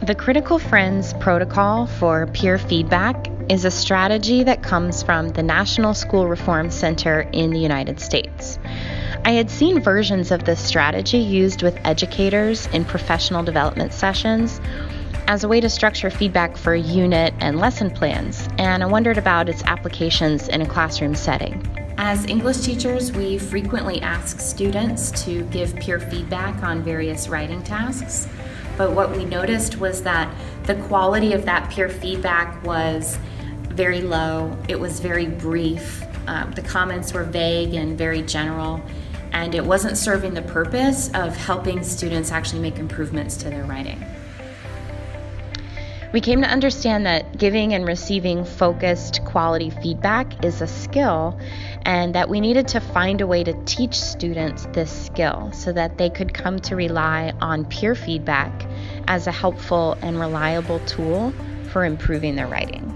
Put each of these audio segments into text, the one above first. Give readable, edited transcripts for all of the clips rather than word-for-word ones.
The Critical Friends Protocol for Peer Feedback is a strategy that comes from the National School Reform Center in the United States. I had seen versions of this strategy used with educators in professional development sessions as a way to structure feedback for unit and lesson plans, and I wondered about its applications in a classroom setting. As English teachers, we frequently ask students to give peer feedback on various writing tasks, but what we noticed was that the quality of that peer feedback was very low. It was very brief. The comments were vague and very general, and it wasn't serving the purpose of helping students actually make improvements to their writing. We came to understand that giving and receiving focused, quality feedback is a skill, and that we needed to find a way to teach students this skill so that they could come to rely on peer feedback as a helpful and reliable tool for improving their writing.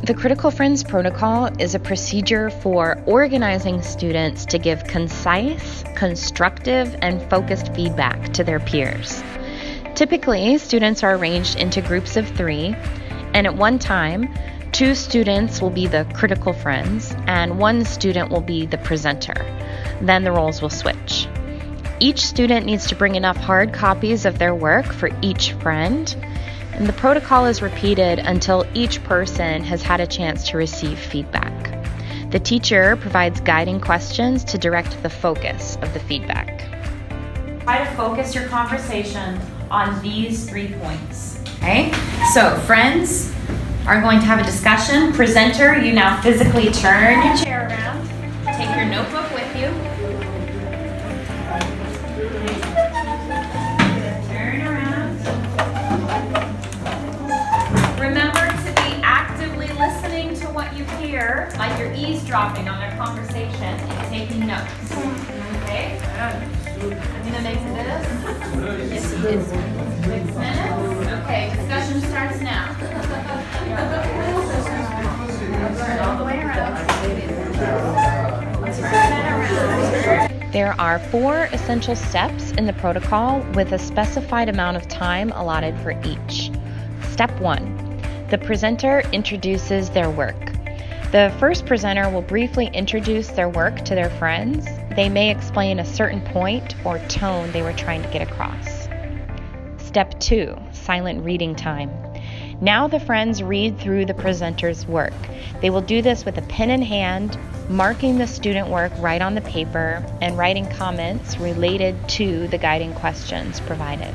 The Critical Friends Protocol is a procedure for organizing students to give concise, constructive, and focused feedback to their peers. Typically, students are arranged into groups of 3, and at one time, 2 students will be the critical friends, and 1 student will be the presenter. Then the roles will switch. Each student needs to bring enough hard copies of their work for each friend, and the protocol is repeated until each person has had a chance to receive feedback. The teacher provides guiding questions to direct the focus of the feedback. Try to focus your conversation on these 3 points. Okay? So, friends are going to have a discussion. Presenter, you now physically turn your chair around. Take your notebook with you. Turn around. Remember to be actively listening to what you hear, like you're eavesdropping on their conversation and taking notes. Okay? I'm gonna make some minutes. Yes, he is. 6 minutes. Okay, discussion starts now. All the way around. There are 4 essential steps in the protocol with a specified amount of time allotted for each. Step 1. The presenter introduces their work. The first presenter will briefly introduce their work to their friends. They may explain a certain point or tone they were trying to get across. Step 2, silent reading time. Now the friends read through the presenter's work. They will do this with a pen in hand, marking the student work right on the paper and writing comments related to the guiding questions provided.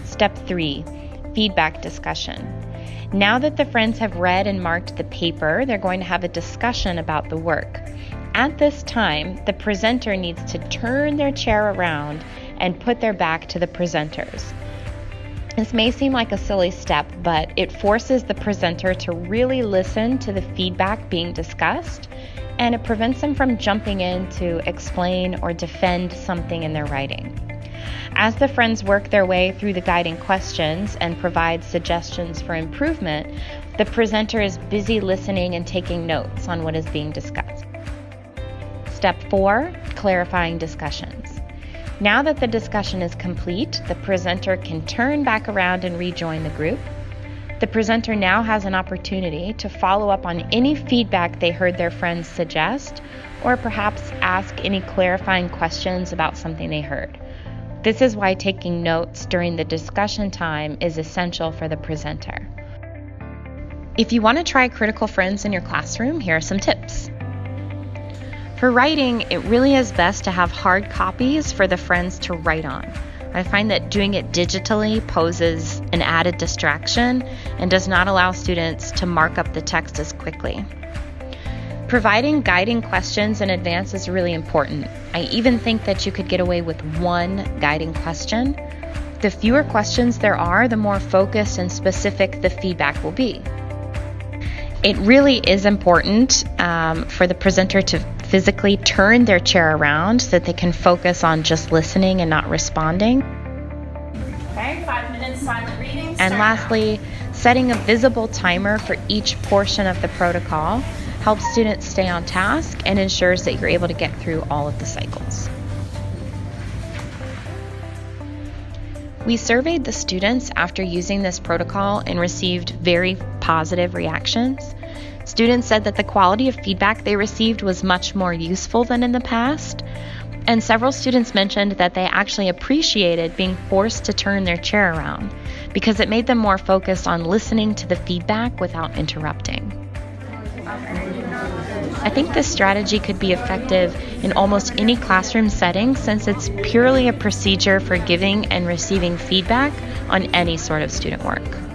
Step 3, feedback discussion. Now that the friends have read and marked the paper, they're going to have a discussion about the work. At this time, the presenter needs to turn their chair around and put their back to the presenters. This may seem like a silly step, but it forces the presenter to really listen to the feedback being discussed, and it prevents them from jumping in to explain or defend something in their writing. As the friends work their way through the guiding questions and provide suggestions for improvement, the presenter is busy listening and taking notes on what is being discussed. Step 4, clarifying discussions. Now that the discussion is complete, the presenter can turn back around and rejoin the group. The presenter now has an opportunity to follow up on any feedback they heard their friends suggest, or perhaps ask any clarifying questions about something they heard. This is why taking notes during the discussion time is essential for the presenter. If you want to try Critical Friends in your classroom, here are some tips. For writing, it really is best to have hard copies for the friends to write on. I find that doing it digitally poses an added distraction and does not allow students to mark up the text as quickly. Providing guiding questions in advance is really important. I even think that you could get away with 1 guiding question. The fewer questions there are, the more focused and specific the feedback will be. It really is important for the presenter to physically turn their chair around so that they can focus on just listening and not responding. Okay, 5 minutes silent reading. And lastly, setting a visible timer for each portion of the protocol helps students stay on task and ensures that you're able to get through all of the cycles. We surveyed the students after using this protocol and received very positive reactions. Students said that the quality of feedback they received was much more useful than in the past, and several students mentioned that they actually appreciated being forced to turn their chair around because it made them more focused on listening to the feedback without interrupting. I think this strategy could be effective in almost any classroom setting since it's purely a procedure for giving and receiving feedback on any sort of student work.